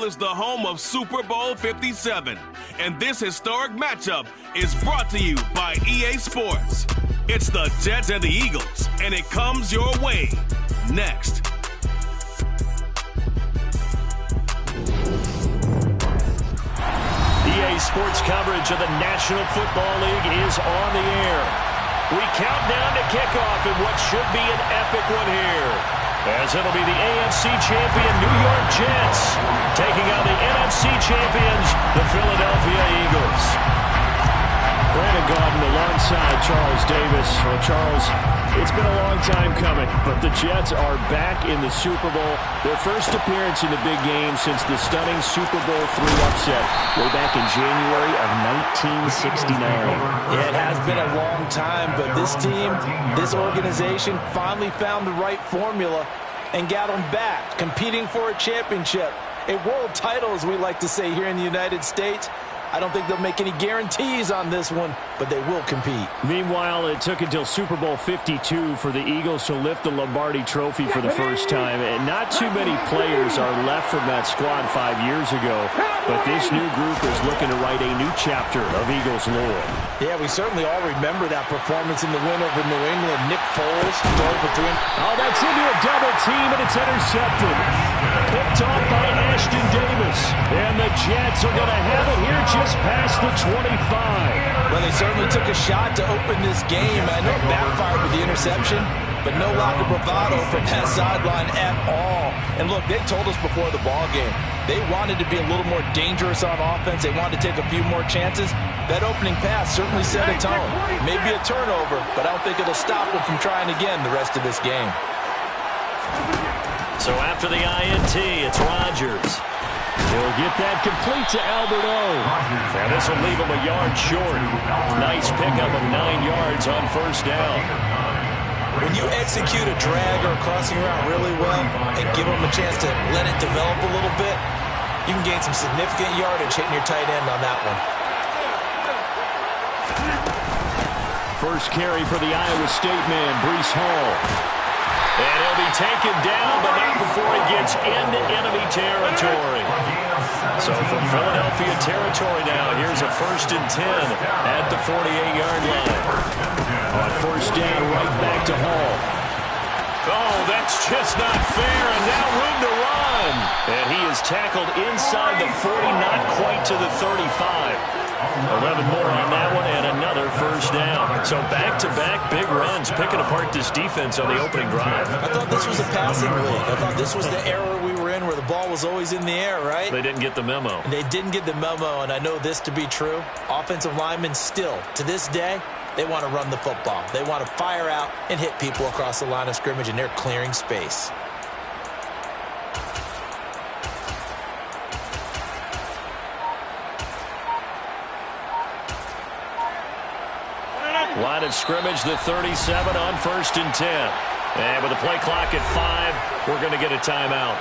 World is the home of Super Bowl 57, and this historic matchup is brought to you by EA Sports. It's the Jets and the Eagles, and it comes your way next. EA Sports coverage of the National Football League is on the air. We count down to kickoff in what should be an epic one here, as it'll be the AFC champion New York Jets taking on the NFC champions, the Philadelphia Eagles. Brandon Gaudin alongside Charles Davis. Well, Charles, it's been a long time coming, but the Jets are back in the Super Bowl. Their first appearance in the big game since the stunning Super Bowl III upset way back in January of 1969. Yeah, it has been a long time, but this team, this organization finally found the right formula and got them back, competing for a championship. A world title, as we like to say here in the United States. I don't think they'll make any guarantees on this one, but they will compete. Meanwhile, it took until Super Bowl 52 for the Eagles to lift the Lombardi Trophy for the first time. And not too many players are left from that squad 5 years ago. But this new group is looking to write a new chapter of Eagles lore. Yeah, we certainly all remember that performance in the win over New England. Nick Foles throw for 3. Oh, that's into a double team, and it's intercepted. Picked off by Ashton Davis. And the Jets are going to have it here just past the 25. Well, they certainly took a shot to open this game. I know it backfired with the interception, but no lack of bravado from that sideline at all. And look, they told us before the ball game, they wanted to be a little more dangerous on offense. They wanted to take a few more chances. That opening pass certainly set a tone. Maybe a turnover, but I don't think it'll stop them from trying again the rest of this game. So after the INT, it's Rodgers. He'll get that complete to Albert O. And this will leave him a yard short. Nice pickup of 9 yards on first down. When you execute a drag or a crossing route really well and give them a chance to let it develop a little bit, you can gain some significant yardage hitting your tight end on that one. First carry for the Iowa State man, Breece Hall. And he'll be taken down, but not before he gets into enemy territory. So from Philadelphia territory now, here's a 1st and 10 at the 48-yard line. On first down, right back to Hall. Oh, that's just not fair, and now room to run. And he is tackled inside the 40, not quite to the 35. 11 more on that one, and another first down. So back-to-back big runs, picking apart this defense on the opening drive. I thought this was a passing league. I thought this was the era we were in where the ball was always in the air, right? They didn't get the memo. And they didn't get the memo, and I know this to be true. Offensive linemen still, to this day, they want to run the football. They want to fire out and hit people across the line of scrimmage, and they're clearing space. Line of scrimmage, the 37 on 1st and 10. And with the play clock at 5, we're going to get a timeout.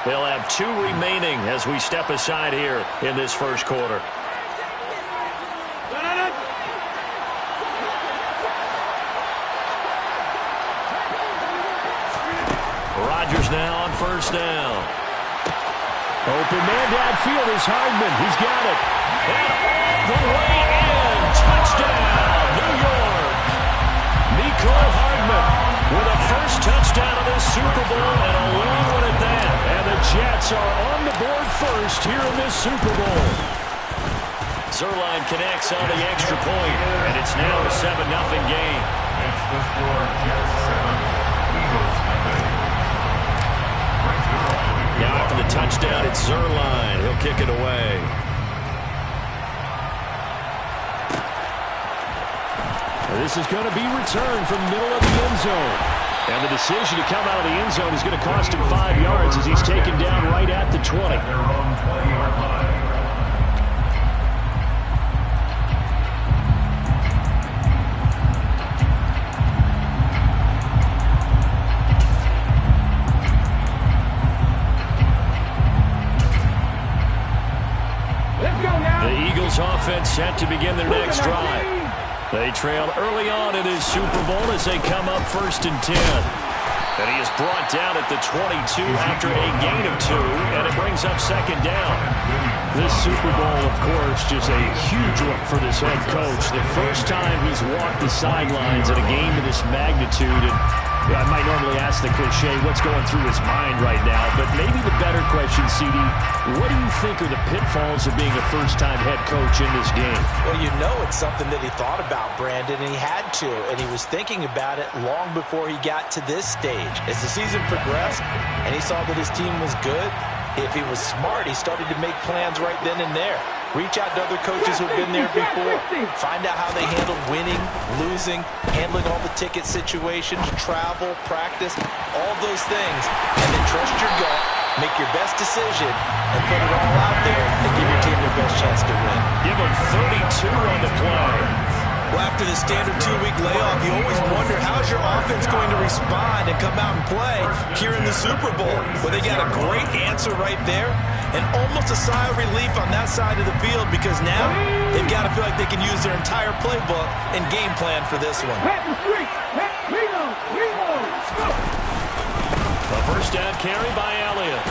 They'll have 2 remaining as we step aside here in this first quarter. Rodgers now on first down. Open man downfield is Hardman. He's got it. And all the way in. Touchdown, New York. Mecole Hardman with a first touchdown of this Super Bowl and a long one at that. And the Jets are on the board first here in this Super Bowl. Zuerlein connects on the extra point, and it's now a 7-0 game. It's the score, Jets 7, Eagles 7. Now after the touchdown, it's Zuerlein. He'll kick it away. This is going to be returned from the middle of the end zone. And the decision to come out of the end zone is going to cost him 5 yards as he's taken down right at the 20. Their own 20-yard line. The Eagles offense set to begin their next drive. They trailed early on in this Super Bowl as they come up 1st and 10. And he is brought down at the 22 after a gain of 2, and it brings up second down. This Super Bowl, of course, just a huge one for this head coach. The first time he's walked the sidelines at a game of this magnitude. And I might normally ask the cliche, what's going through his mind right now? But maybe the better question, CD, what do you think are the pitfalls of being a first-time head coach in this game? Well, you know it's something that he thought about, Brandon, and he had to. And he was thinking about it long before he got to this stage. As the season progressed and he saw that his team was good, if he was smart, he started to make plans right then and there. Reach out to other coaches who've been there before. Find out how they handled winning, losing, handling all the ticket situations, travel, practice, all those things. And then trust your gut, make your best decision, and put it all out there and give your team their best chance to win. Give him 32 on the play. Well, after the standard 2-week layoff, you always wonder how's your offense going to respond and come out and play here in the Super Bowl. Well, they got a great answer right there and almost a sigh of relief on that side of the field because now they've got to feel like they can use their entire playbook and game plan for this one. A first down carry by Elliott.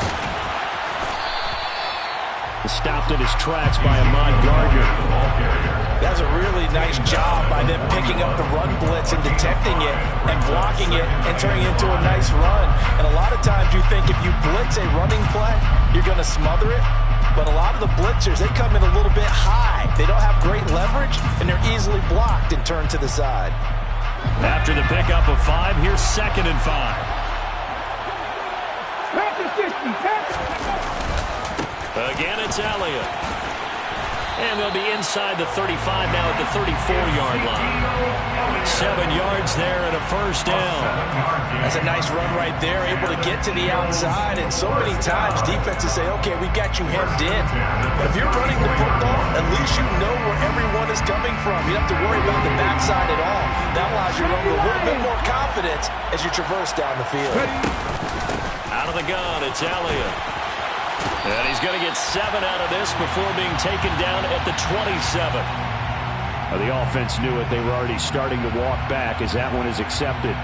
Stopped in his tracks by Ahmad Gardner. That's a really nice job by them picking up the run blitz and detecting it and blocking it and turning it into a nice run. And a lot of times you think if you blitz a running play, you're going to smother it. But a lot of the blitzers, they come in a little bit high. They don't have great leverage, and they're easily blocked and turned to the side. After the pickup of 5, here's 2nd and 5. Again, it's Elliott. And they'll be inside the 35 now at the 34-yard line. 7 yards there and a first down. That's a nice run right there, able to get to the outside. And so many times defenses say, okay, we've got you hemmed in. But if you're running the football, at least you know where everyone is coming from. You don't have to worry about the backside at all. That allows you to run with a little bit more confidence as you traverse down the field. Out of the gun, it's Elliott. And he's going to get 7 out of this before being taken down at the 27. Well, the offense knew it. They were already starting to walk back as that one is accepted.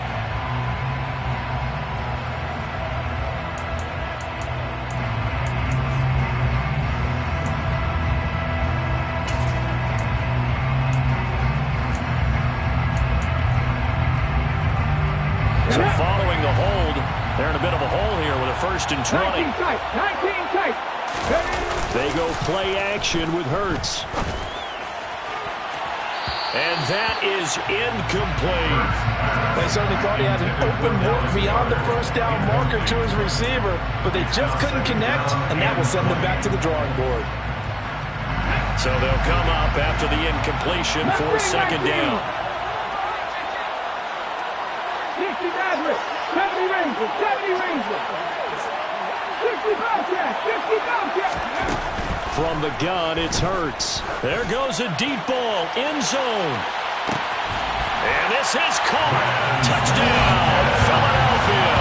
So following the hold, they're in a bit of a hole here with a 1st and 20. 19 tight. They go play action with Hurts. And that is incomplete. They certainly thought he had an open look beyond the first down marker to his receiver, but they just couldn't connect, and that will send them back to the drawing board. So they'll come up after the incompletion for 2nd down. 60 Madrid, 70 Ranger, 70 Ranger. 60 Bobcat, 60 Bobcat. From the gun, it's Hurts. There goes a deep ball, end zone. And this is caught. Touchdown, Philadelphia.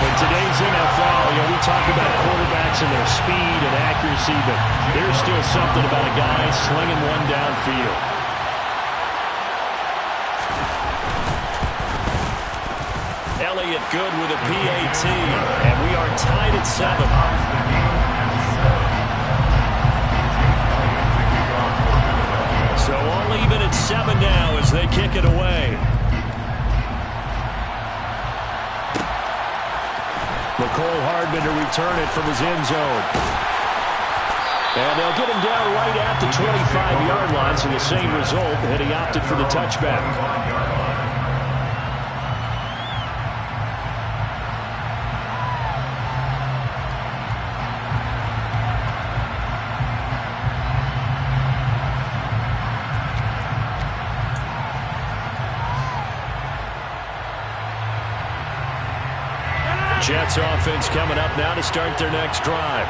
In today's NFL, we talk about quarterbacks and their speed and accuracy, but there's still something about a guy slinging one downfield. Elliott good with a PAT, and we are tied at 7. So all even at 7 now as they kick it away. Mecole Hardman to return it from his end zone. And they'll get him down right at the 25-yard line, so the same result, and he opted for the touchback. Jets offense coming up now to start their next drive.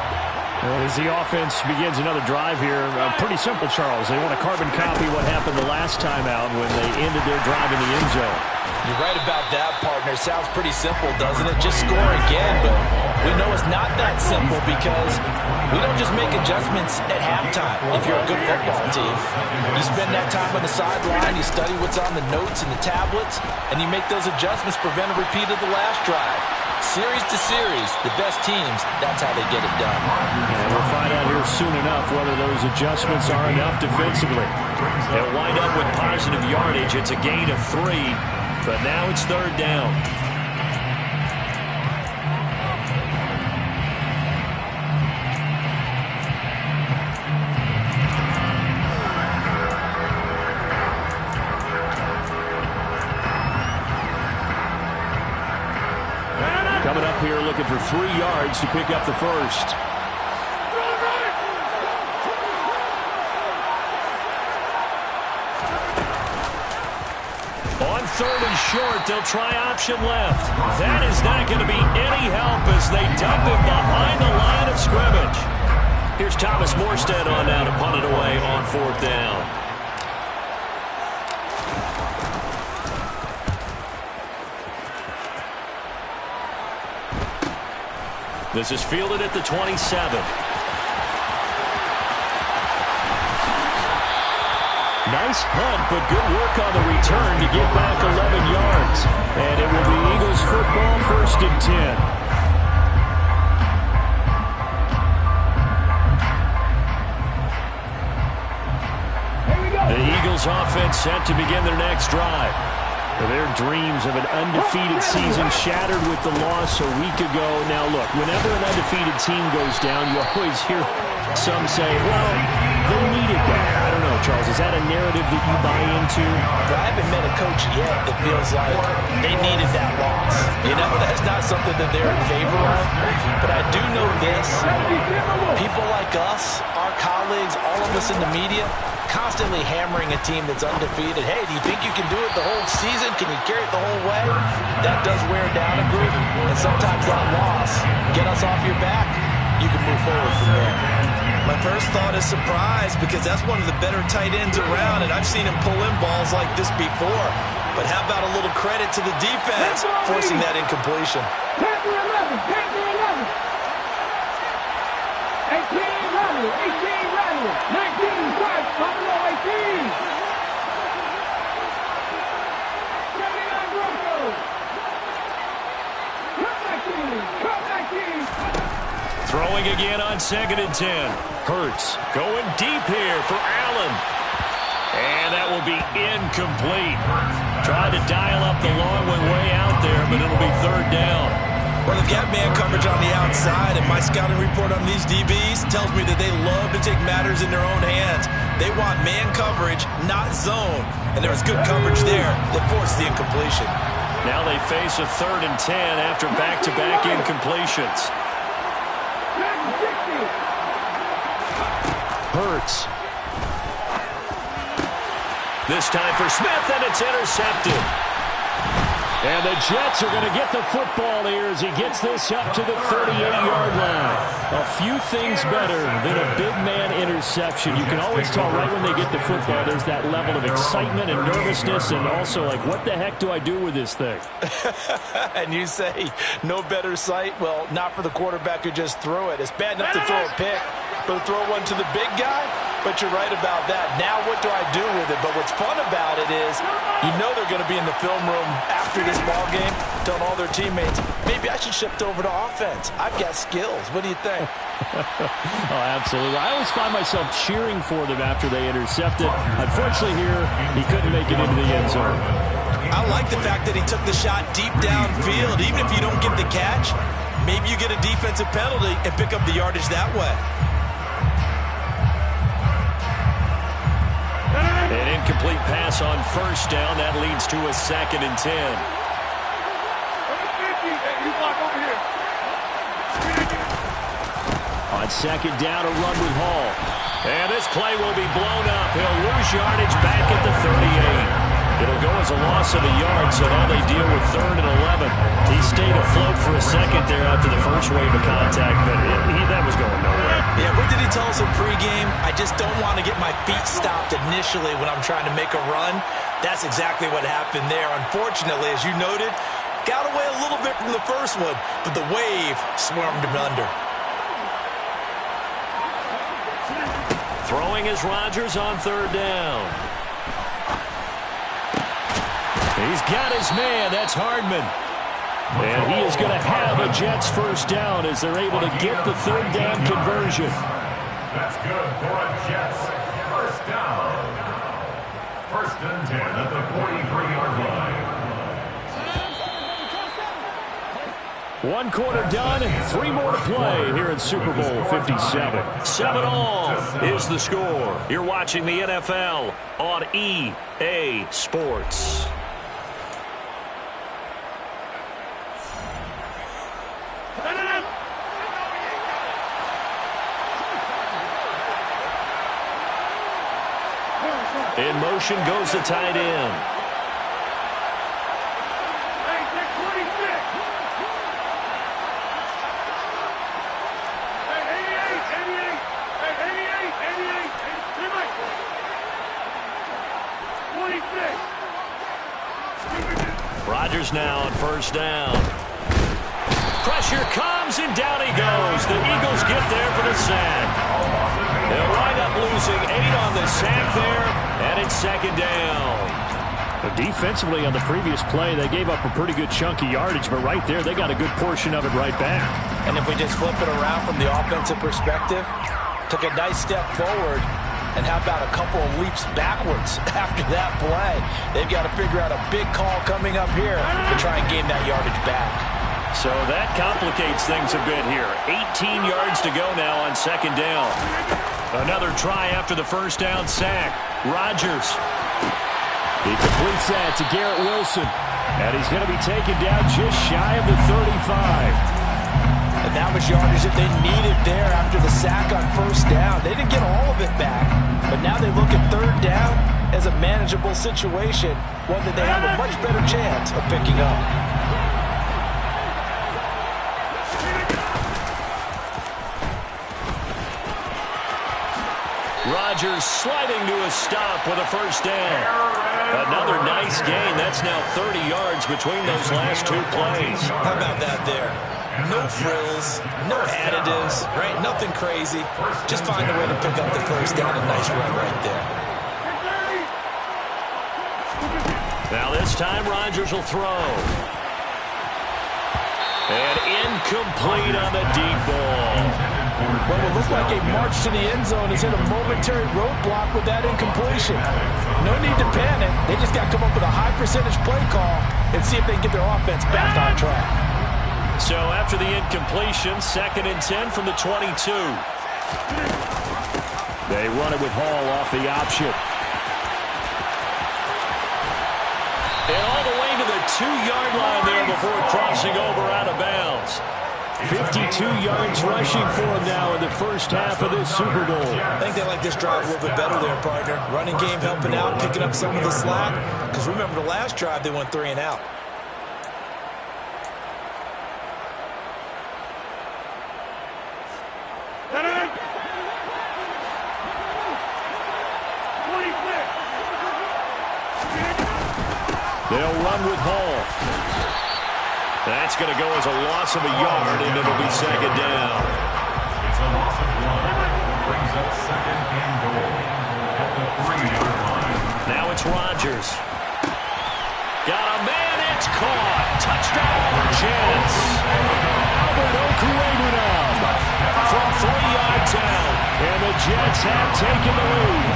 As the offense begins another drive here, pretty simple, Charles. They want to carbon copy what happened the last time out when they ended their drive in the end zone. You're right about that, partner. Sounds pretty simple, doesn't it? Just score again, but we know it's not that simple because We don't just make adjustments at halftime if you're a good football team. You spend that time on the sideline, you study what's on the notes and the tablets, and you make those adjustments, prevent a repeat of the last drive. Series to series, the best teams, that's how they get it done. And we'll find out here soon enough whether those adjustments are enough defensively. They'll wind up with positive yardage. It's a gain of 3, but now it's third down. Coming up here looking for 3 yards to pick up the first. On 3rd and short, they'll try option left. That is not going to be any help as they dump him behind the line of scrimmage. Here's Thomas Morstead on now to punt it away on 4th down. This is fielded at the 27. Nice punt, but good work on the return to get back 11 yards. And it will be Eagles football, 1st and 10. The Eagles offense set to begin their next drive. Their dreams of an undefeated season shattered with the loss a week ago. Now, look, whenever an undefeated team goes down, you always hear some say, well, they needed that. I don't know, Charles. Is that a narrative that you buy into? Well, I haven't met a coach yet that feels like they needed that loss. You know, that's not something that they're in favor of. But I do know this. People like us, our colleagues, all of us in the media, constantly hammering a team that's undefeated. Hey, do you think you can do it the whole season? Can you carry it the whole way? That does wear down a group. And sometimes that loss, get us off your back, you can move forward from there. My first thought is surprise because that's one of the better tight ends around, and I've seen him pull in balls like this before. But how about a little credit to the defense forcing that incompletion? Panther 11, Panther 11. 18 Riley, 18 Riley, 19 Price, Buffalo 18. 79 Broncos. Cut back team. Throwing again on 2nd and 10. Hurts going deep here for Allen. And that will be incomplete. Tried to dial up the long one way out there, but it'll be 3rd down. Well, they've got man coverage on the outside, and my scouting report on these DBs tells me that they love to take matters in their own hands. They want man coverage, not zone. And there was good coverage there that forced the incompletion. Now they face a 3rd and 10 after back-to-back incompletions. Hurts. This time for Smith, and it's intercepted. And the Jets are going to get the football here as he gets this up to the 38-yard line. A few things better than a big man interception. You can always tell right when they get the football, there's that level of excitement and nervousness and also like, what the heck do I do with this thing? And you say, no better sight? Well, not for the quarterback who just threw it. It's bad enough to throw a pick, but to throw one to the big guy? But you're right about that. Now what do I do with it? But what's fun about it is you know they're going to be in the film room after this ball game telling all their teammates, maybe I should shift over to offense. I've got skills. What do you think? Oh, absolutely. I always find myself cheering for them after they intercept it. Unfortunately here, he couldn't make it into the end zone. I like the fact that he took the shot deep downfield. Even if you don't get the catch, maybe you get a defensive penalty and pick up the yardage that way. An incomplete pass on 1st down. That leads to a 2nd and 10. On 2nd down, a run with Hall. And this play will be blown up. He'll lose yardage back at the 38. It'll go as a loss of a yard, so now they deal with 3rd and 11. He stayed afloat for a second there after the first wave of contact, but that was going nowhere. Yeah, what did he tell us in pregame? I just don't want to get my feet stopped initially when I'm trying to make a run. That's exactly what happened there. Unfortunately, as you noted, got away a little bit from the first one, but the wave swarmed him under. Throwing is Rodgers on third down. He's got his man. That's Hardman. And he is going to have a Jets first down as they're able to get the third down conversion. That's good for a Jets first down. First and 10 at the 43-yard line. One quarter done and 3 more to play here in Super Bowl 57. 7-all is the score. You're watching the NFL on EA Sports. In motion goes the tight end. Rodgers now on first down. Pressure comes, and down he goes. The Eagles get there for the sack. They'll wind up losing 8 on the sack there, and it's second down. But defensively on the previous play, they gave up a pretty good chunk of yardage, but right there, they got a good portion of it right back. And if we just flip it around from the offensive perspective, took a nice step forward, and how about a couple of leaps backwards after that play? They've got to figure out a big call coming up here to try and gain that yardage back. So that complicates things a bit here. 18 yards to go now on second down. Another try after the first down sack. Rodgers. He completes that to Garrett Wilson. And he's going to be taken down just shy of the 35. And that was yardage that they needed there after the sack on first down. They didn't get all of it back. But now they look at third down as a manageable situation, one that they have a much better chance of picking up. Rodgers sliding to a stop with a first down. Another nice gain. That's now 30 yards between those last 2 plays. How about that there? No frills, no additives, right? Nothing crazy. Just find a way to pick up the first down. A nice run right there. Now this time Rodgers will throw. And incomplete on the deep ball. Well, it looked like a march to the end zone has hit a momentary roadblock with that incompletion. No need to panic. They just got to come up with a high percentage play call and see if they can get their offense back on track. So after the incompletion, 2nd and 10 from the 22. They run it with Hall off the option. And all the way to the 2-yard line there before crossing over out of bounds. 52 yards rushing for him now in the first half of this Super Bowl. I think they like this drive a little bit better there, partner. Running game helping out, picking up some of the slack. Because remember the last drive, they went 3 and out. They'll run with Hall. That's going to go as a loss of a yard, and it'll be second down. It's a loss of 1. Brings up second and goal at the 3-yard line. Now it's Rodgers. Got a man, it's caught. Touchdown, Jets. Albert Okwuegbunam From 3 yards out. And the Jets have taken the lead.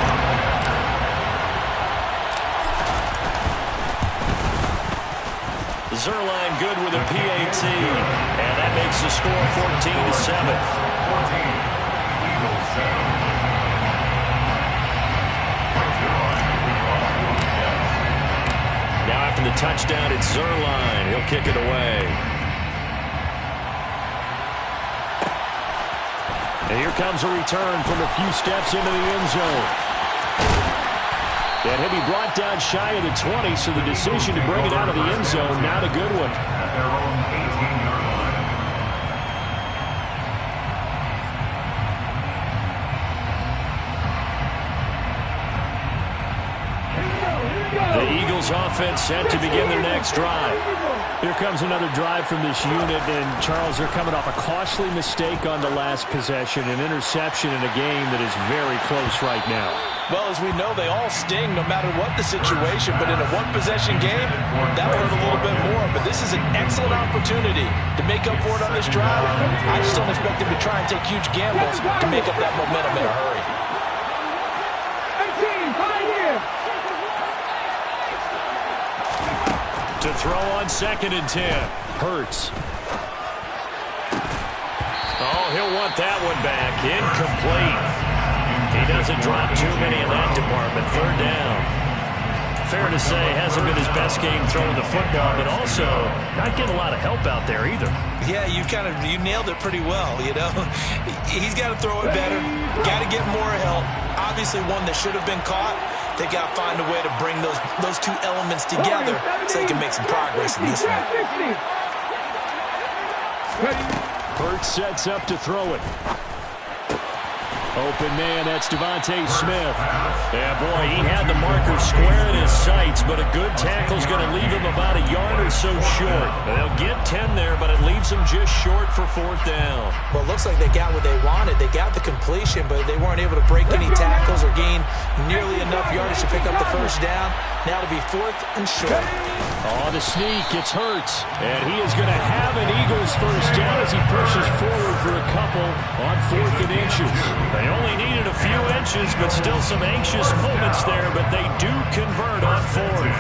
Zuerlein good with a PAT, and that makes the score 14-7. 14, Eagles 7. Now after the touchdown, it's Zuerlein. He'll kick it away. And here comes a return from a few steps into the end zone. And he'll be brought down shy of the 20, so the decision to bring it out of the end zone, not a good one. At their own 18-yard line. The Eagles offense set to begin their next drive. Here comes another drive from this unit, and Charles, they're coming off a costly mistake on the last possession, an interception in a game that is very close right now. Well, as we know, they all sting no matter what the situation, but in a one-possession game, that will hurt a little bit more. But this is an excellent opportunity to make up for it on this drive. I just don't expect them to try and take huge gambles to make up that momentum in a hurry. To throw on 2nd and 10. Hurts. Oh, he'll want that one back. Incomplete. He doesn't drop too many in that department. 3rd down. Fair to say, hasn't been his best game throwing the football, but also not getting a lot of help out there either. Yeah, you nailed it pretty well, you know. He's got to throw it better. Got to get more help. Obviously one that should have been caught. They got to find a way to bring those two elements together so they can make some progress in this one. Hurts sets up to throw it. Open man, that's Devontae Smith. Yeah, boy, he had the marker square in his sights, but a good tackle's going to leave him about a yard or so short. They'll get 10 there, but it leaves them just short for 4th down. Well, it looks like they got what they wanted. They got the completion, but they weren't able to break any tackles or gain nearly enough yardage to pick up the 1st down. Now to be 4th and short. Oh, the sneak, it's Hurts. And he is going to have an Eagles 1st down as he pushes forward for a couple on 4th and inches. They only needed a few inches, but still some anxious moments there, but they do convert on 4th.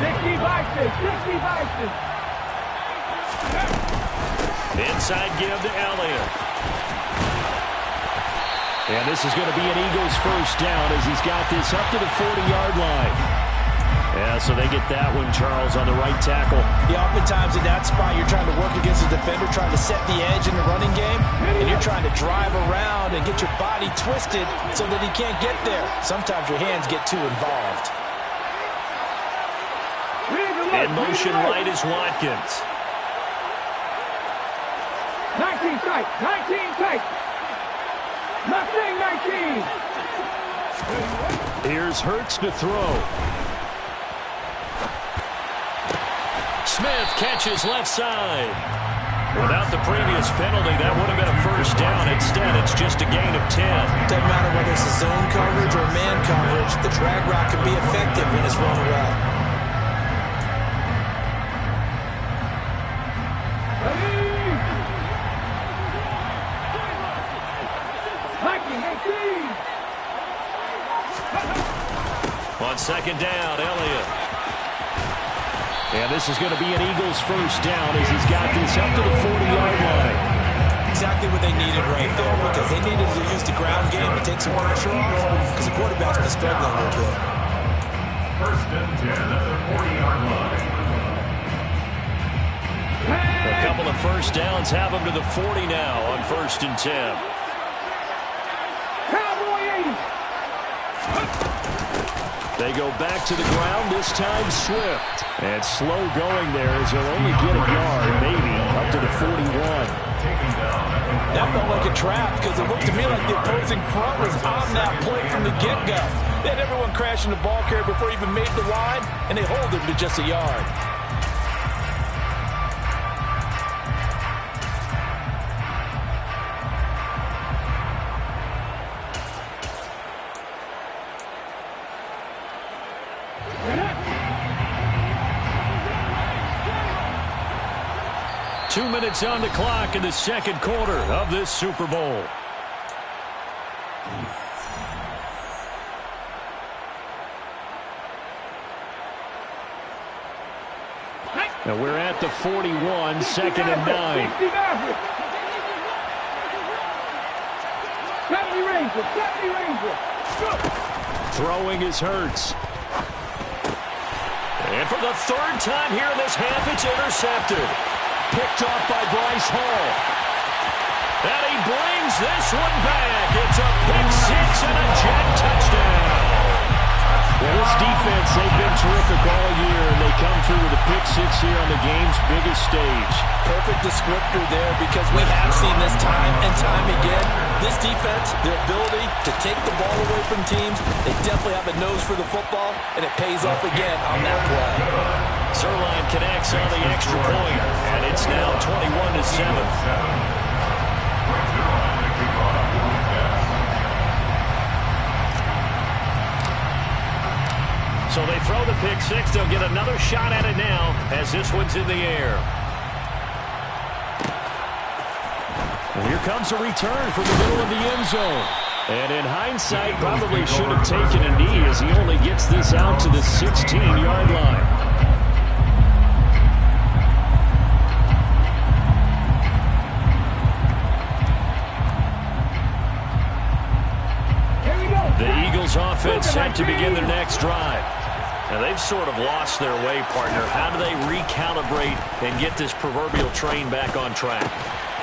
60 Inside give to Elliott. And this is going to be an Eagles 1st down as he's got this up to the 40-yard line. Yeah, so they get that one, Charles, on the right tackle. Yeah, oftentimes in that spot, you're trying to work against a defender, trying to set the edge in the running game, and you're trying to drive around and get your body twisted so that he can't get there. Sometimes your hands get too involved. In motion right is Watkins. 19 tight, 19 tight. Nothing, 19. Here's Hurts to throw. Smith catches left side. Without the previous penalty, that would have been a 1st down. Instead, it's just a gain of 10. Doesn't matter whether it's a zone coverage or man coverage. The drag route can be effective when it's run around. On 2nd down, Elliott. And this is going to be an Eagles 1st down as he's got this up to the 40-yard line. Exactly what they needed right there, because they needed to use the ground game to take some pressure off, because the quarterback's been struggling a little bit. 1st and 10 at the 40-yard line. A couple of 1st downs have them to the 40 now on 1st and 10. Cowboy 80. They go back to the ground, this time Swift. And slow going there as he'll only get a yard, maybe, up to the 41. That felt like a trap because it looked to me like the opposing front was on that play from the get-go. They had everyone crashing the ball carrier before he even made the line, and they hold him to just a yard. Two minutes on the clock in the 2nd quarter of this Super Bowl. And we're at the 41, 2nd and 9. 70 Ranger, 70 Ranger. Throwing is Hurts. And for the 3rd time here in this half, it's intercepted. Picked off by Bryce Hall. And he brings this one back. It's a pick 6 and a Jet touchdown. Well, this defense, they've been terrific all year, and they come through with a pick 6 here on the game's biggest stage. Perfect descriptor there, because we have seen this time and time again. This This defense, their ability to take the ball away from teams, they definitely have a nose for the football, and it pays off again on that play. Zuerlein connects on the extra point, and it's now 21-7. So they throw the pick six. They'll get another shot at it now as this one's in the air. Well, here comes a return from the middle of the end zone. And in hindsight, probably should have taken a knee as he only gets this out to the 16-yard line. The Eagles offense set to begin their next drive. And they've sort of lost their way, partner. How do they recalibrate and get this proverbial train back on track?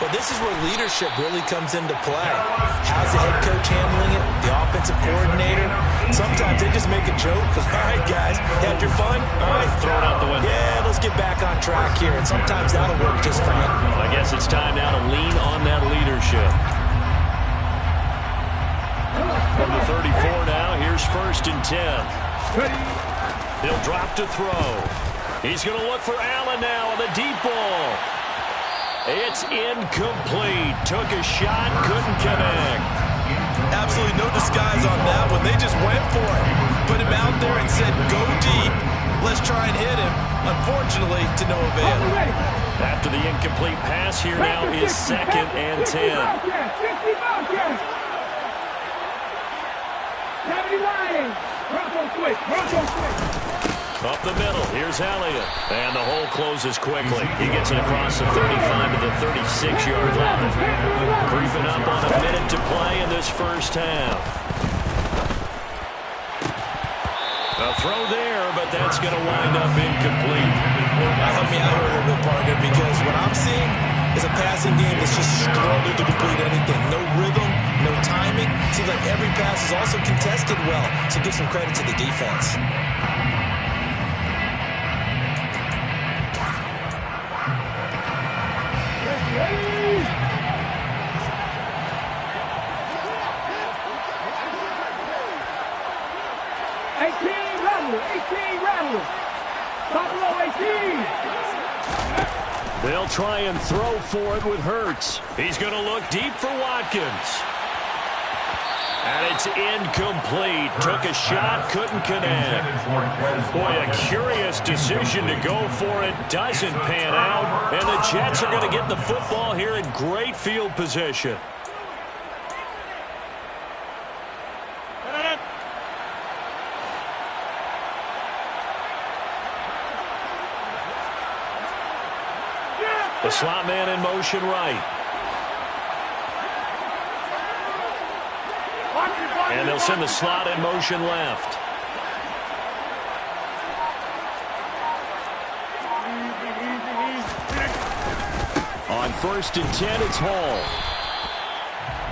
Well, this is where leadership really comes into play. How's the head coach handling it? The offensive coordinator? Sometimes they just make a joke because, all right, guys, had your fun? All right. Throw it out the window. Yeah, let's get back on track here. And sometimes that'll work just fine. I guess it's time now to lean on that leadership. From the 34 now, here's 1st and 10. He'll drop to throw. He's going to look for Allen now on the deep ball. It's incomplete. Took a shot, couldn't connect. Absolutely no disguise on that one. They just went for it. Put him out there and said, go deep. Let's try and hit him. Unfortunately, to no avail. After the incomplete pass, here now is 2nd and 10. Up the middle, here's Elliott. And the hole closes quickly. He gets it across the 35 to the 36-yard line. Creeping up on a minute to play in this first half. A throw there, but that's going to wind up incomplete. Help me out here a little bit, partner, because what I'm seeing is a passing game that's just struggling to complete anything. No rhythm, no timing. Seems like every pass is also contested well, so give some credit to the defense. They'll try and throw for it with Hurts. He's going to look deep for Watkins. And it's incomplete. Took a shot, couldn't connect. Boy, a curious decision to go for it. Doesn't pan out. And the Jets are going to get the football here in great field position. The slot man in motion right. And they'll send the slot in motion left. On 1st and 10, it's Hall.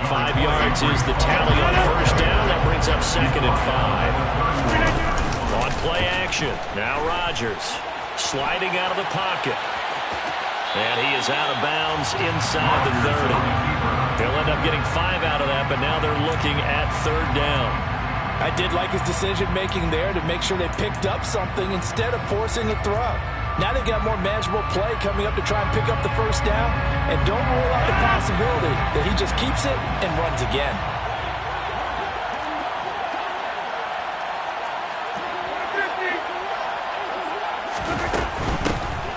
5 yards is the tally on 1st down. That brings up 2nd and 5. On play action, now Rodgers sliding out of the pocket. And he is out of bounds inside the 30. They'll end up getting 5 out of that, but now they're looking at 3rd down. I did like his decision-making there to make sure they picked up something instead of forcing a throw. Now they've got more manageable play coming up to try and pick up the 1st down, and don't rule out the possibility that he just keeps it and runs again.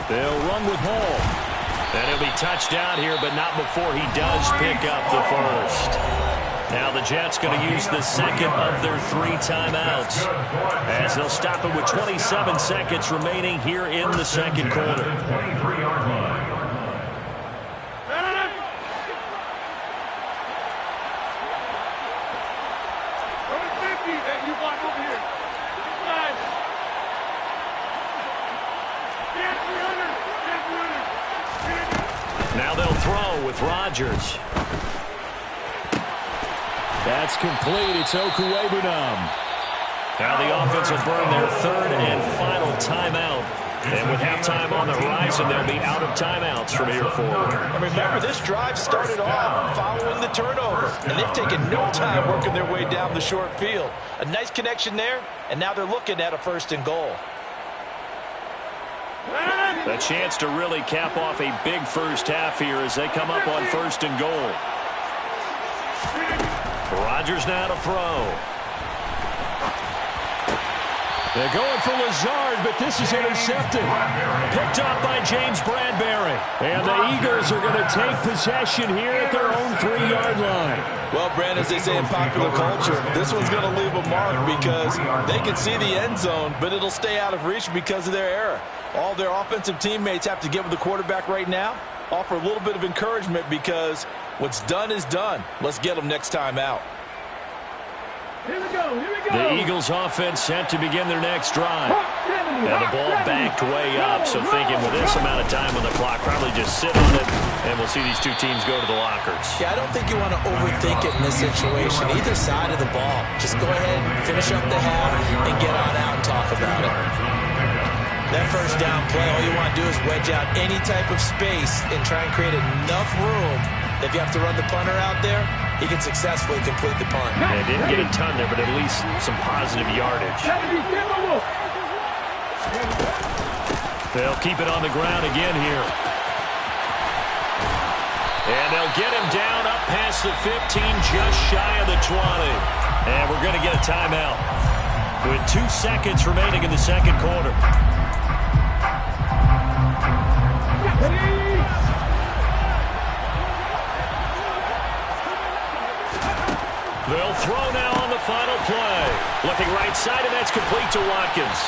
They'll run with Hall. And he'll be touched out here, but not before he does pick up the 1st. Now the Jets going to use the 2nd of their 3 timeouts as they'll stop it with 27 seconds remaining here in the 2nd quarter. Now they'll throw with Rodgers. That's complete. It's Okuwebunam. Now the offense will burn their 3rd and final timeout And with halftime on the horizon, they'll be out of timeouts from here forward. And remember, this drive started off following the turnover, and they've taken no time working their way down the short field. A nice connection there, and now they're looking at a 1st and goal. A chance to really cap off a big first half here as they come up on 1st and goal. Rodgers now to throw. They're going for Lazard, but this is intercepted. Picked up by James Bradbury. And the Eagles are going to take possession here at their own 3-yard line. Well, Brand, as they say in popular culture, this one's going to leave a mark because they can see the end zone, but it'll stay out of reach because of their error. All their offensive teammates have to get with the quarterback right now, offer a little bit of encouragement because what's done is done. Let's get them next time out. Here we go. The Eagles offense set to begin their next drive. And the ball backed way up, so thinking with this amount of time on the clock, probably just sit on it, and we'll see these two teams go to the lockers. Yeah, I don't think you want to overthink it in this situation. Either side of the ball. Just go ahead, finish up the half, and get on out and talk about it. That first down play, all you want to do is wedge out any type of space and try and create enough room. If you have to run the punter out there, he can successfully complete the punt. They didn't get a ton there, but at least some positive yardage. They'll keep it on the ground again here. And they'll get him down up past the 15, just shy of the 20. And we're going to get a timeout with 2 seconds remaining in the second quarter. They'll throw now on the final play. Looking right side, and that's complete to Watkins.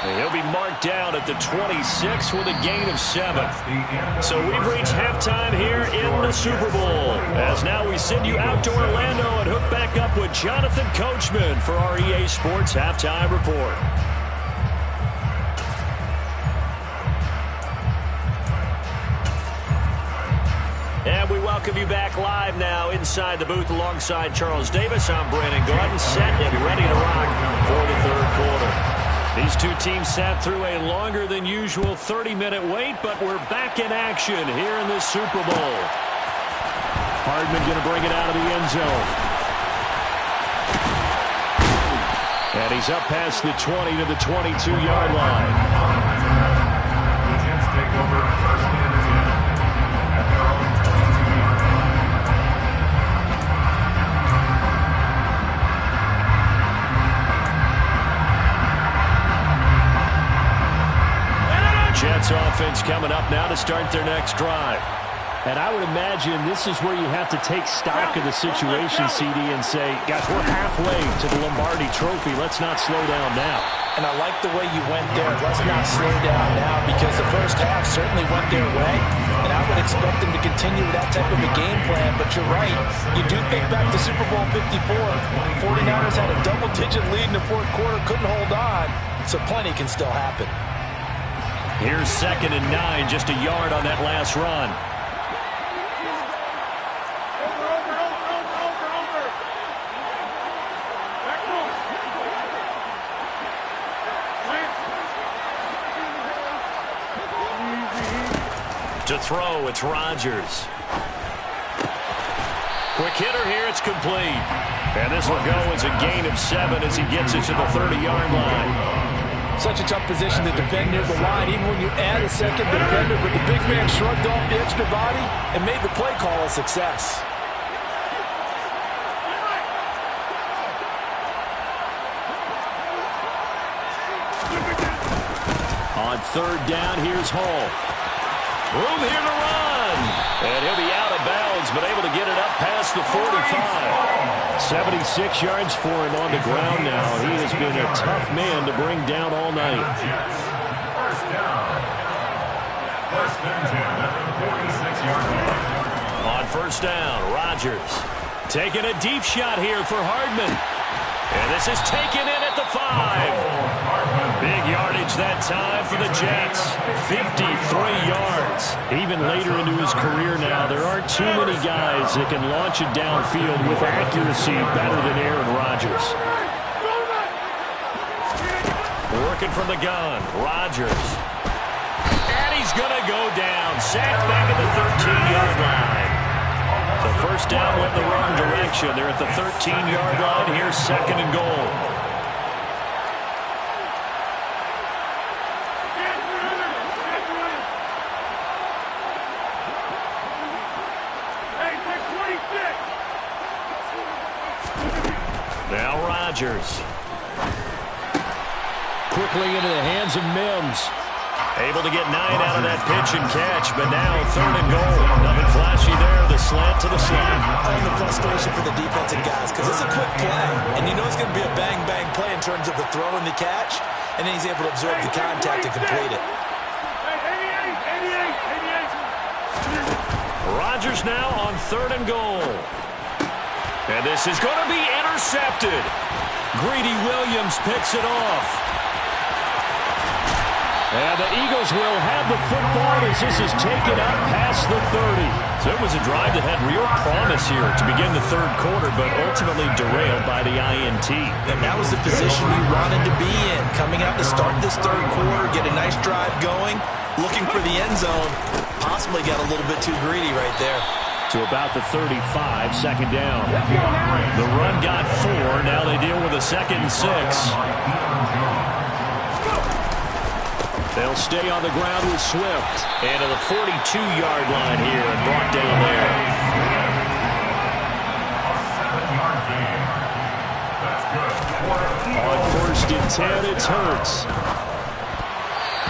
And he'll be marked down at the 26 with a gain of 7. So we've reached halftime here in the Super Bowl. As now we send you out to Orlando and hook back up with Jonathan Coachman for our EA Sports Halftime Report. And we welcome you back live now inside the booth alongside Charles Davis. I'm Brandon Gordon, set and ready to rock for the third quarter. These two teams sat through a longer than usual 30-minute wait, but we're back in action here in this Super Bowl. Hardman going to bring it out of the end zone. And he's up past the 20 to the 22-yard line. The Jets take over 1st and 10 at their own 22. Jets offense coming up now to start their next drive. And I would imagine this is where you have to take stock of the situation, CD, and say, guys, we're halfway to the Lombardi Trophy. Let's not slow down now. And I like the way you went there. Let's not slow down now because the first half certainly went their way. And I would expect them to continue with that type of a game plan. But you're right. You do think back to Super Bowl 54. 49ers had a double-digit lead in the fourth quarter, couldn't hold on. So plenty can still happen. Here's 2nd and 9, just a yard on that last run. To throw, it's Rodgers. Quick hitter here, it's complete. And this will go as a gain of 7 as he gets it to the 30-yard line. Such a tough position to defend near the line, even when you add a second defender, but the big man shrugged off the extra body and made the play call a success. On 3rd down, here's Hall. Room here to run. And he'll be out of bounds, but able to get it up past the 45. 76 yards for him on the ground now. He has been a tough man to bring down all night. First down. 1st and 10 at the 46-yard line. On 1st down, Rodgers taking a deep shot here for Hardman. And this is taken in at the 5. Big yardage that time for the Jets. 53 yards. Even later into his career now, there aren't too many guys that can launch it downfield with accuracy better than Aaron Rodgers. Working from the gun, Rodgers. is going to go down. Sacked back at the 13-yard line. So first down went the wrong direction. They're at the 13-yard line. Here's second and goal. Now Rodgers. Quickly into the hands of Mims. Able to get 9 out of that pitch and catch, but now third and goal. Nothing flashy there. The slant to the slot. And the frustration for the defensive guys, because it's a quick play, and you know it's going to be a bang-bang play in terms of the throw and the catch, and then he's able to absorb the contact and complete it. Rodgers now on third and goal. And this is going to be intercepted. Greedy Williams picks it off. And the Eagles will have the football as this is taken up past the 30. So it was a drive that had real promise here to begin the third quarter, but ultimately derailed by the INT. And that was the position you wanted to be in. Coming out to start this third quarter, get a nice drive going, looking for the end zone. Possibly got a little bit too greedy right there. To about the 35, second down. The run got 4. Now they deal with a 2nd and 6. They'll stay on the ground with Swift. And to the 42-yard line here and brought down there. On first and 10, it's Hurts.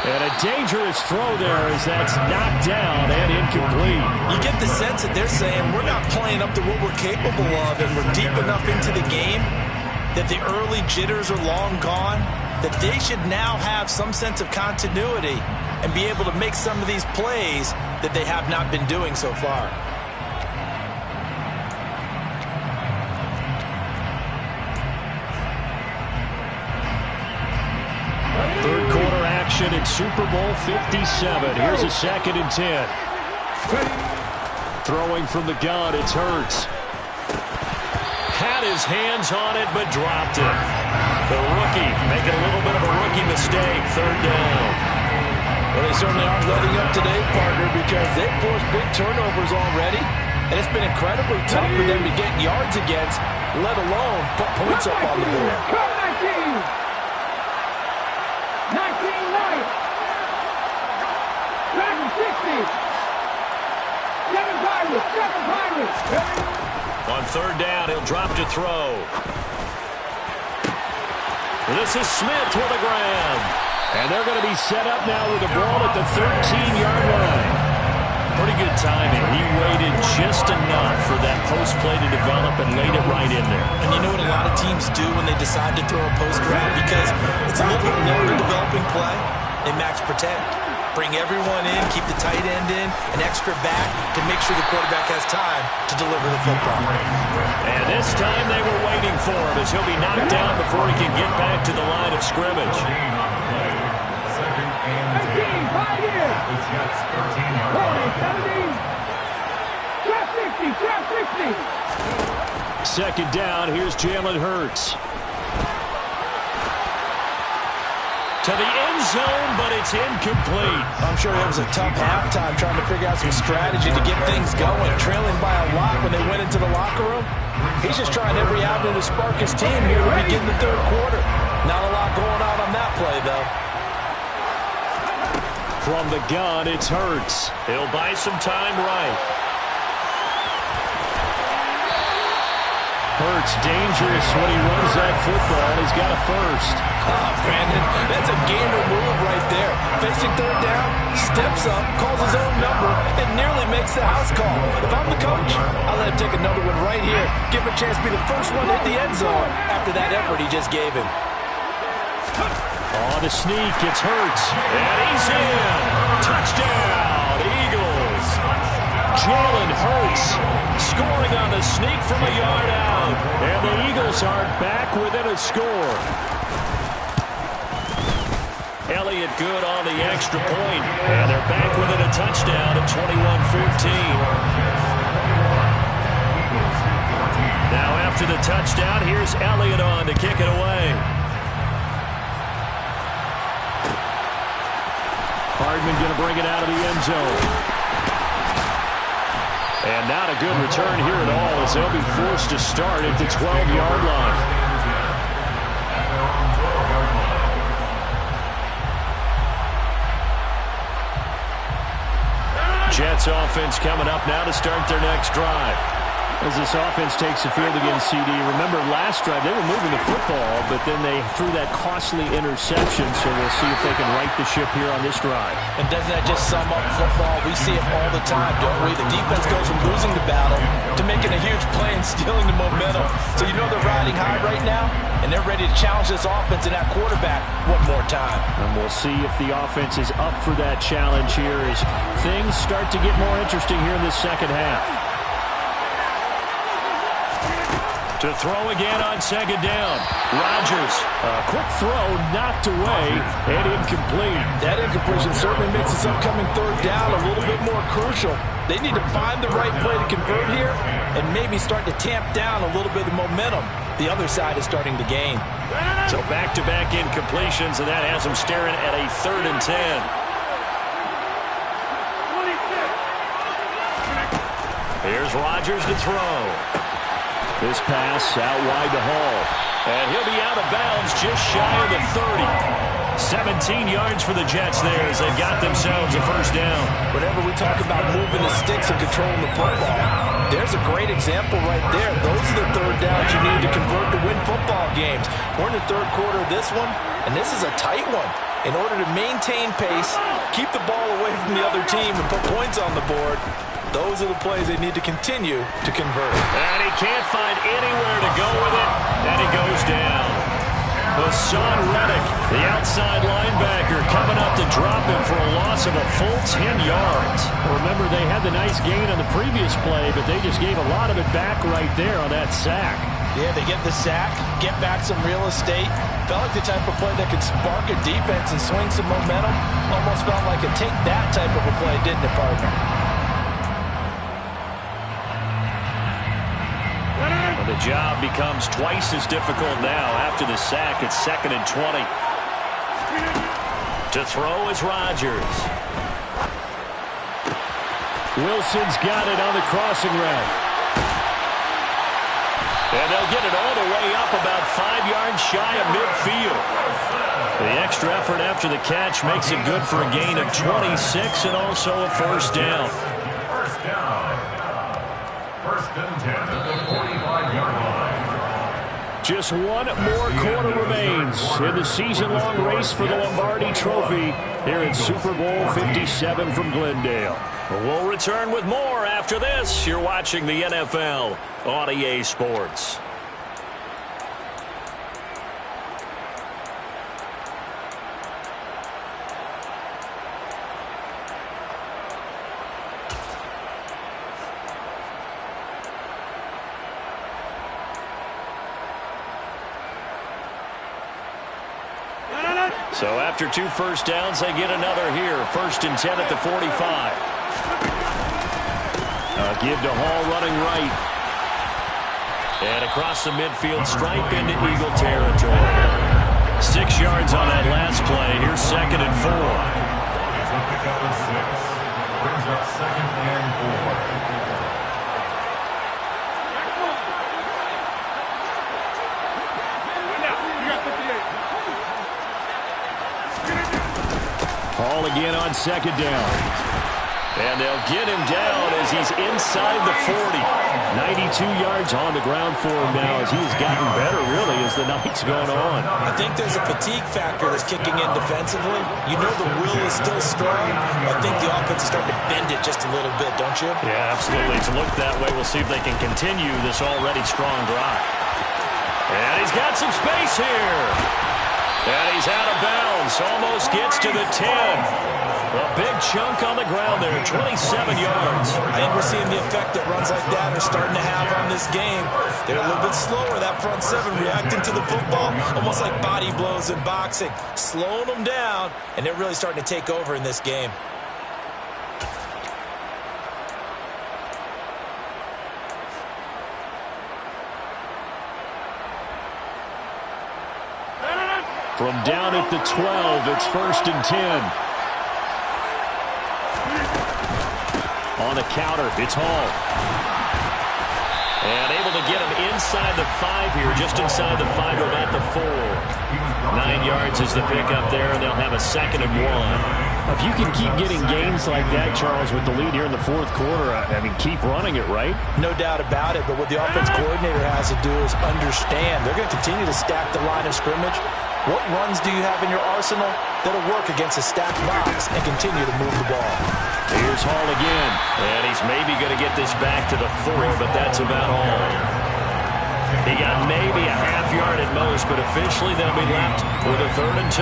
And a dangerous throw there as that's knocked down and incomplete. You get the sense that they're saying we're not playing up to what we're capable of, and we're deep enough into the game that the early jitters are long gone, that they should now have some sense of continuity and be able to make some of these plays that they have not been doing so far. Third quarter action in Super Bowl 57. Here's a 2nd and 10. Throwing from the gun, it's Hurts. Had his hands on it, but dropped it. The rookie making a little bit of a rookie mistake. Third down. Well, they certainly aren't letting up today, partner, because they've forced big turnovers already, and it's been incredibly tough for them to get yards against, let alone put points up on the board. 19-9. Back to 60. 7 Pirates. On third down, he'll drop to throw. This is Smith with a grab. And they're going to be set up now with the ball at the 13-yard line. Pretty good timing. He waited just enough for that post play to develop and laid it right in there. And you know what a lot of teams do when they decide to throw a post grab? Because it's a little bit longer developing play. They max protect. Bring everyone in, keep the tight end in, an extra back to make sure the quarterback has time to deliver the football. And this time they were waiting for him as he'll be knocked down before he can get back to the line of scrimmage. 5 years. 17. Second down, here's Jalen Hurts. To the end zone, but it's incomplete. I'm sure it was a tough halftime trying to figure out some strategy to get things going. Trailing by a lot when they went into the locker room. He's just trying every avenue to spark his team here to begin the third quarter. Not a lot going on that play, though. From the gun, it's Hurts. He'll buy some time right. Hurts dangerous when he runs that football. He's got a first. Brandon, that's a gamer move right there. Facing third down, steps up, calls his own number, and nearly makes the house call. If I'm the coach, I'll let him take another one right here. Give him a chance to be the first one to hit the end zone after that effort he just gave him. On the sneak, it's Hurts. And he's in. Touchdown, Eagles. Jalen Hurts scoring on the sneak from a yard out. And the Eagles are back within a score. Elliott good on the extra point. And they're back within a touchdown at 21-14. Now after the touchdown, here's Elliott on to kick it away. On Hardman going to bring it out of the end zone. And not a good return here at all as they'll be forced to start at the 12-yard line. Jets offense coming up now to start their next drive. As this offense takes the field against CD, remember last drive they were moving the football, but then they threw that costly interception, so we'll see if they can right the ship here on this drive. And doesn't that just sum up football? We see it all the time, don't we? The defense goes from losing the battle to making a huge play and stealing the momentum. So you know they're riding high right now, and they're ready to challenge this offense and that quarterback one more time. And we'll see if the offense is up for that challenge here as things start to get more interesting here in this second half. To throw again on second down. Rodgers. A quick throw knocked away and incomplete. That incompletion certainly makes this upcoming third down a little bit more crucial. They need to find the right play to convert here and maybe start to tamp down a little bit of momentum. The other side is starting to gain. So back-to-back incompletions, and that has them staring at a 3rd and 10. Here's Rodgers to throw. This pass out wide to Hall. And he'll be out of bounds just shy of the 30. 17 yards for the Jets there as they've got themselves a first down. Whenever we talk about moving the sticks and controlling the football, there's a great example right there. Those are the third downs you need to convert to win football games. We're in the third quarter of this one, and this is a tight one. In order to maintain pace, keep the ball away from the other team, and put points on the board, those are the plays they need to continue to convert. And he can't find anywhere to go with it, and he goes down. Hassan Reddick, the outside linebacker, coming up to drop him for a loss of a full 10 yards. Remember, they had the nice gain on the previous play, but they just gave a lot of it back right there on that sack. Yeah, they get the sack, get back some real estate. Felt like the type of play that could spark a defense and swing some momentum. Almost felt like a take that type of a play, didn't it, partner? The job becomes twice as difficult now after the sack. It's 2nd and 20. To throw is Rodgers. Wilson's got it on the crossing route. And they'll get it all the way up about 5 yards shy of midfield. The extra effort after the catch makes it good for a gain of 26 and also a first down. First down. 1st and 10 at the 45-yard line. Just one more quarter remains in the season-long race for the Lombardi Trophy here in Super Bowl 57 from Glendale. We'll return with more after this. You're watching the NFL on EA Sports. So after 2 first downs, they get another here. 1st and 10 at the 45. Give to Hall running right. And across the midfield stripe into Eagle territory. 6 yards on that last play. Here's 2nd and 4. It's a pickup of 6. Brings up 2nd and 4. Hall again on 2nd down. And they'll get him down as he's inside the 40. 92 yards on the ground for him now as he's gotten better, really, as the night's gone on. I think there's a fatigue factor that's kicking in defensively. You know the will is still strong. I think the offense is starting to bend it just a little bit, don't you? Yeah, absolutely. It's looked that way. We'll see if they can continue this already strong drive. And he's got some space here. And he's out of bounds. Almost gets to the 10. A big chunk on the ground there, 27 yards. I think we're seeing the effect that runs like that are starting to have on this game. They're a little bit slower, that front 7, reacting to the football, almost like body blows in boxing. Slowing them down, and they're really starting to take over in this game. From down at the 12, it's 1st and 10. On the counter, it's Hall. And able to get him inside the 5 here, just inside the 5, about the 4. 9 yards is the pickup there, and they'll have a 2nd and 1. If you can keep getting gains like that, Charles, with the lead here in the 4th quarter, I mean, keep running it, right? No doubt about it, but what the offense coordinator has to do is understand. They're going to continue to stack the line of scrimmage. What runs do you have in your arsenal that'll work against a stacked box and continue to move the ball? Here's Hall again, and he's maybe going to get this back to the 4, but that's about all. He got maybe a half yard at most, but officially they'll be left with a 3rd and 2.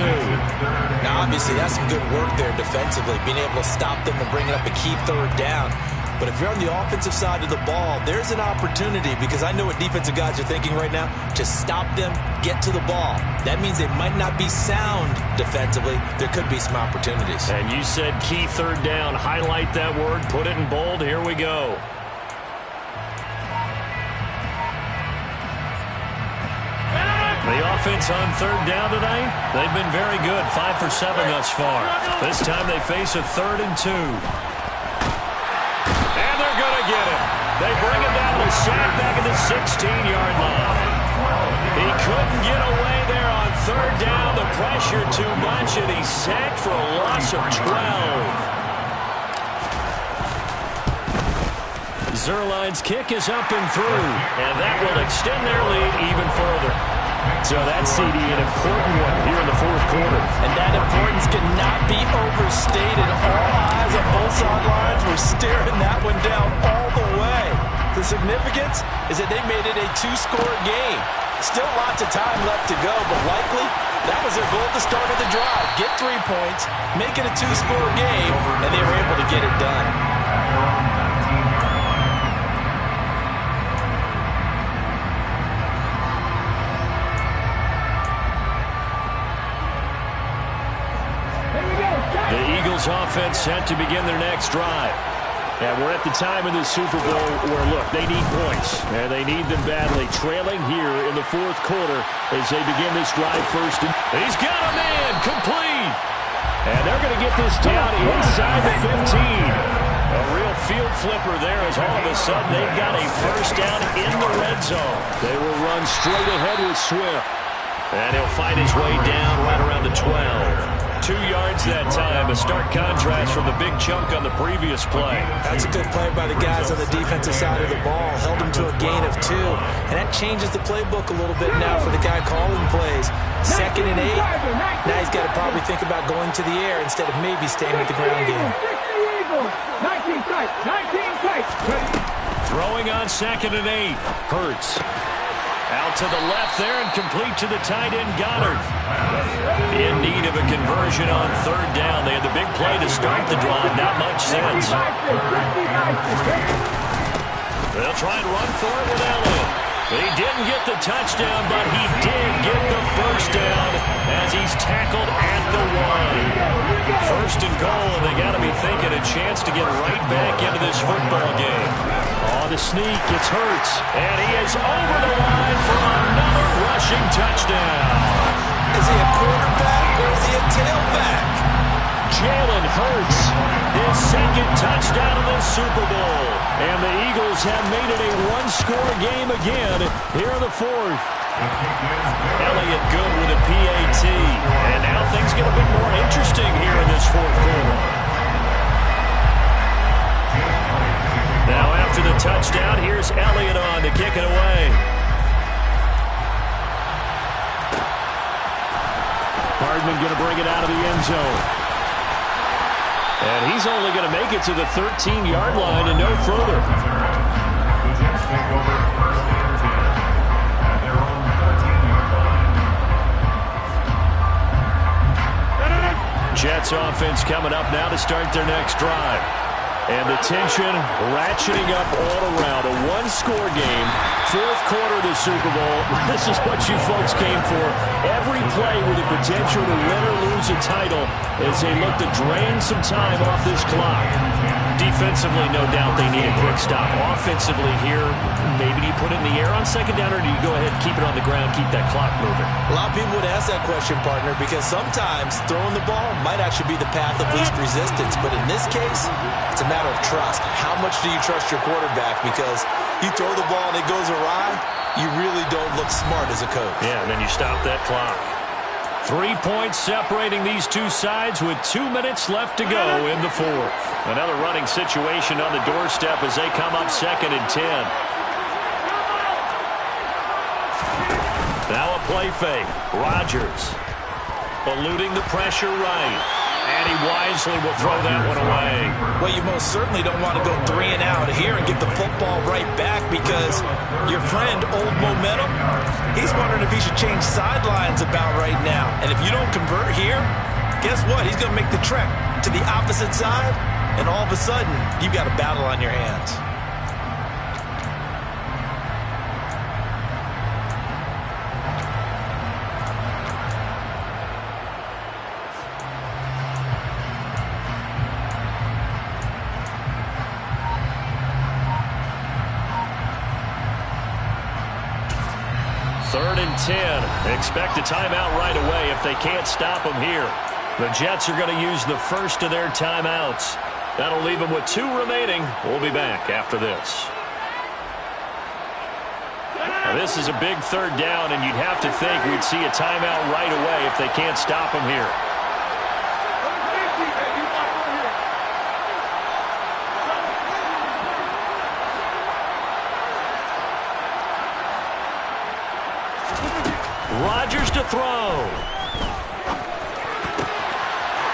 Now, obviously, that's some good work there defensively, being able to stop them and bring up a key 3rd down. But if you're on the offensive side of the ball, there's an opportunity, because I know what defensive guys are thinking right now, to stop them, get to the ball. That means they might not be sound defensively. There could be some opportunities. And you said key 3rd down. Highlight that word, put it in bold. Here we go. The offense on 3rd down tonight, they've been very good. 5 for 7 thus far. This time they face a 3rd and 2. Get him. They bring him down to sack back at the 16-yard line. He couldn't get away there on 3rd down. The pressure too much, and he's sacked for a loss of 12. Zuerlein's kick is up and through, and that will extend their lead even further. So that CD, an important one here in the 4th quarter. And that importance cannot be overstated. All eyes on both sidelines were staring that one down all the way. The significance is that they made it a 2-score game. Still lots of time left to go, but likely that was their goal at the start of the drive. Get 3 points, make it a 2-score game, and they were able to get it done. Offense set to begin their next drive. And we're at the time in the Super Bowl where, look, they need points. And they need them badly. Trailing here in the 4th quarter as they begin this drive first. He's got a man complete. And they're going to get this down inside the 15. A real field flipper there as all of a sudden they've got a 1st down in the red zone. They will run straight ahead with Swift. And he'll find his way down right around the 12. 2 yards that time, a stark contrast from the big chunk on the previous play. That's a good play by the guys on the defensive side of the ball. Held him to a gain of 2. And that changes the playbook a little bit now for the guy calling plays. 2nd and 8. Now he's got to probably think about going to the air instead of maybe staying with the ground game. 19 tight. Throwing on 2nd and 8. Hurts. Out to the left there and complete to the tight end, Goddard. In need of a conversion on 3rd down. They had the big play to start the drive. Not much sense. They'll try and run for it with Elliott. He didn't get the touchdown, but he did get the 1st down as he's tackled at the 1. 1st and goal, and they got to be thinking a chance to get right back into this football game. On the sneak, it's Hurts, and he is over the line for another rushing touchdown. Is he a quarterback or is he a tailback? Jalen Hurts, his 2nd touchdown of the Super Bowl. And the Eagles have made it a 1-score game again here in the 4th. Elliott good with a PAT. And now things get a bit more interesting here in this 4th quarter. Now after the touchdown, here's Elliott on to kick it away. Hardman going to bring it out of the end zone. And he's only going to make it to the 13-yard line and no further. The Jets take over 1st and 10 at their own 13-yard line. Jets offense coming up now to start their next drive. And the tension ratcheting up all around. A 1-score game. 4th quarter of the Super Bowl. This is what you folks came for. Every play with the potential to win or lose a title as they look to drain some time off this clock. Defensively, no doubt they need a quick stop. Offensively here, maybe do you put it in the air on second down, or do you go ahead and keep it on the ground, keep that clock moving? A lot of people would ask that question, partner, because sometimes throwing the ball might actually be the path of least resistance. But in this case, it's a matter of trust. How much do you trust your quarterback? Because you throw the ball and it goes awry, you really don't look smart as a coach. Yeah, and then you stop that clock. 3 points separating these two sides with 2 minutes left to go in the fourth. Another running situation on the doorstep as they come up 2nd and 10. Now a play fake. Rodgers eluding the pressure right. And he wisely will throw that one away. Well, you most certainly don't want to go 3 and out here and get the football right back, because your friend, Old Momentum, he's wondering if he should change sidelines about right now. And if you don't convert here, guess what? He's going to make the trek to the opposite side, and all of a sudden, you've got a battle on your hands. Third and 10. Expect a timeout right away if they can't stop them here. The Jets are going to use the first of their timeouts. That'll leave them with 2 remaining. We'll be back after this. Now, this is a big 3rd down, and you'd have to think we'd see a timeout right away if they can't stop them here. Rodgers to throw.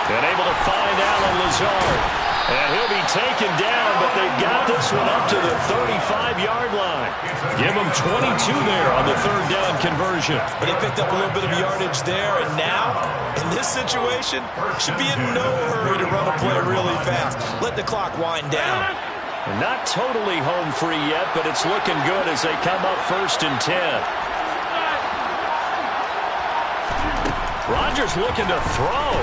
And able to find Allen Lazard. And he'll be taken down, but they've got this one up to the 35-yard line. Give them 22 there on the 3rd down conversion. But they picked up a little bit of yardage there, and now, in this situation, should be in no hurry to run a play really fast. Let the clock wind down. Not totally home free yet, but it's looking good as they come up 1st and 10. Rodgers looking to throw.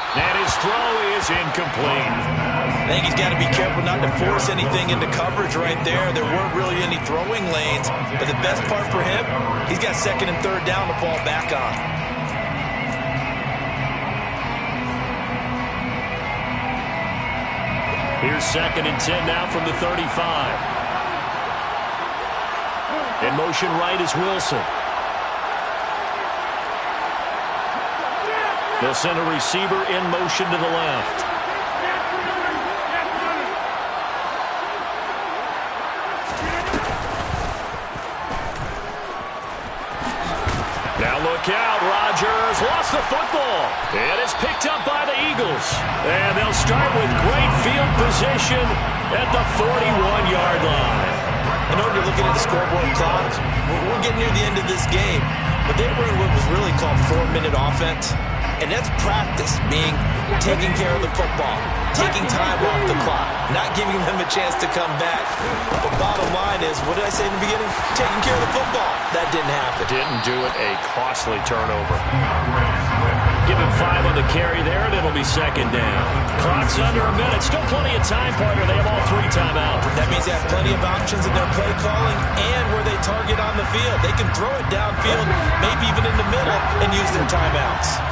And his throw is incomplete. I think he's got to be careful not to force anything into coverage right there. There weren't really any throwing lanes. But the best part for him, he's got 2nd and 3rd down to fall back on. Here's 2nd and 10 now from the 35. In motion right is Wilson. They'll send a receiver in motion to the left. Now look out, Rodgers lost the football. And it's picked up by the Eagles. And they'll start with great field position at the 41-yard line. I know you're looking at the scoreboard clock. We're getting near the end of this game. But they were in what was really called 4-minute offense. And that's practice, being taking care of the football, taking time off the clock, not giving them a chance to come back. But bottom line is, what did I say in the beginning? Taking care of the football. That didn't happen. Didn't do it. A costly turnover. Give him 5 on the carry there, and it'll be 2nd down. Clock's under a minute. Still plenty of time, partner. They have all 3 timeouts. That means they have plenty of options in their play calling and where they target on the field. They can throw it downfield, maybe even in the middle, and use their timeouts.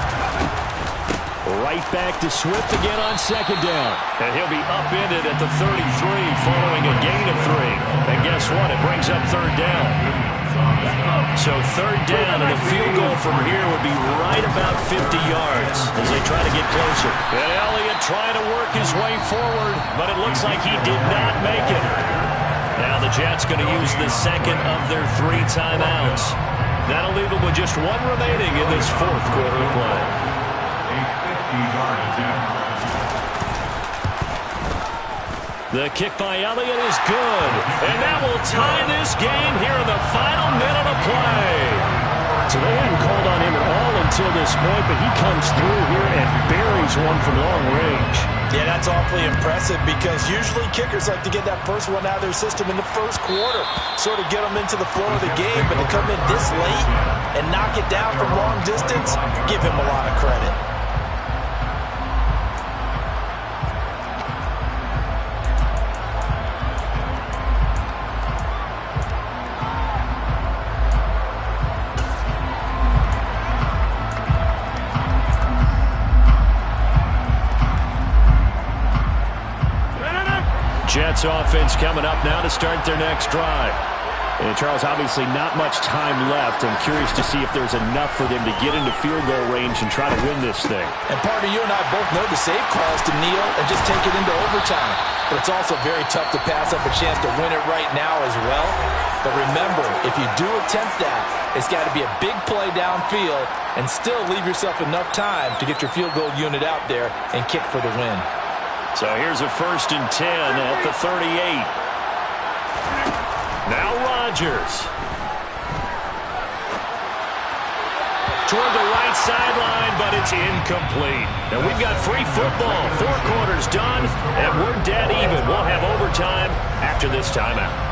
Right back to Swift again on 2nd down. And he'll be upended at the 33 following a gain of 3. And guess what? It brings up 3rd down. So 3rd down, and a field goal from here would be right about 50 yards as they try to get closer. And Elliott trying to work his way forward, but it looks like he did not make it. Now the Jets going to use the 2nd of their 3 timeouts. That'll leave them with just 1 remaining in this 4th quarter of play. The kick by Elliott is good. And that will tie this game here in the final minute of play. So they hadn't called on him at all until this point, but he comes through here and buries one from long range. Yeah, that's awfully impressive because usually kickers like to get that first one out of their system in the 1st quarter, sort of get them into the flow of the game, but to come in this late and knock it down from long distance, give him a lot of credit. Jets offense coming up now to start their next drive. And, Charles, obviously not much time left. I'm curious to see if there's enough for them to get into field goal range and try to win this thing. And partner, you and I both know the save calls to kneel and just take it into overtime. But it's also very tough to pass up a chance to win it right now as well. But remember, if you do attempt that, it's got to be a big play downfield and still leave yourself enough time to get your field goal unit out there and kick for the win. So here's a 1st and 10 at the 38. Now Rodgers. Toward the right sideline, but it's incomplete. And we've got free football. 4 quarters done, and we're dead even. We'll have overtime after this timeout.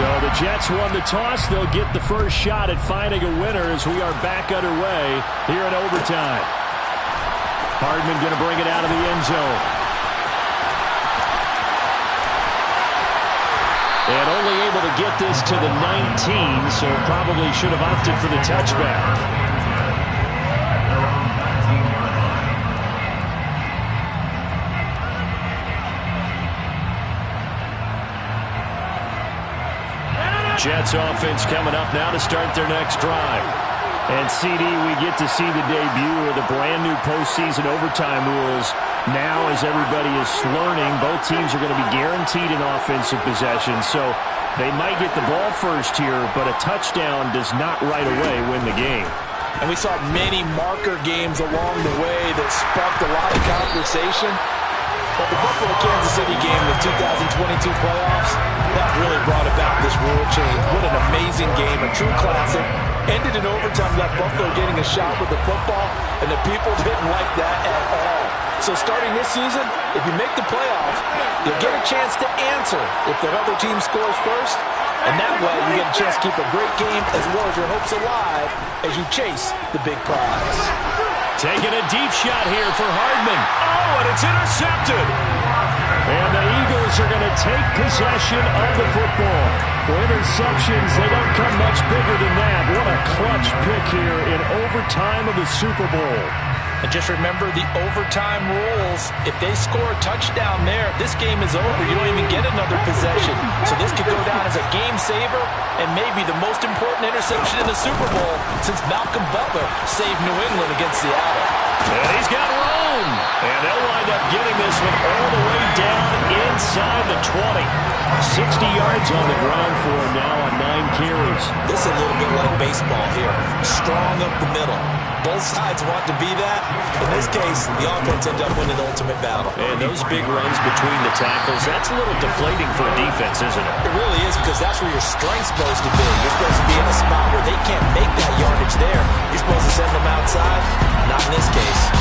So the Jets won the toss. They'll get the first shot at finding a winner as we are back underway here in overtime. Hardman going to bring it out of the end zone. And only able to get this to the 19, so probably should have opted for the touchback. Jets offense coming up now to start their next drive. And CD, we get to see the debut of the brand new postseason overtime rules. Now as everybody is learning, both teams are going to be guaranteed an offensive possession. So they might get the ball first here, but a touchdown does not right away win the game. And we saw many marker games along the way that sparked a lot of conversation. But the Buffalo-Kansas City game in the 2022 playoffs, that really brought about this rule change. What an amazing game, a true classic. Ended in overtime, got Buffalo getting a shot with the football, and the people didn't like that at all. So starting this season, if you make the playoffs, you'll get a chance to answer if the other team scores first. And that way, you get a chance to keep a great game as well as your hopes alive as you chase the big prize. Taking a deep shot here for Hardman. Oh, and it's intercepted. And the Eagles are going to take possession of the football. Well, interceptions, they don't come much bigger than that. What a clutch pick here in overtime of the Super Bowl. And just remember the overtime rules. If they score a touchdown there, this game is over. You don't even get another possession. So this could go down as a game saver and maybe the most important interception in the Super Bowl since Malcolm Butler saved New England against Seattle. And he's got room. And they'll wind up getting this one all the way down inside the 20. 60 yards on the ground for him now on 9 carries. This is a little bit like baseball here. Strong up the middle. Both sides want to be that. In this case, the offense ended up winning the ultimate battle. And those big runs between the tackles, that's a little deflating for a defense, isn't it? It really is, because that's where your strength's supposed to be. You're supposed to be in a spot where they can't make that yardage there. You're supposed to send them outside. Not in this case.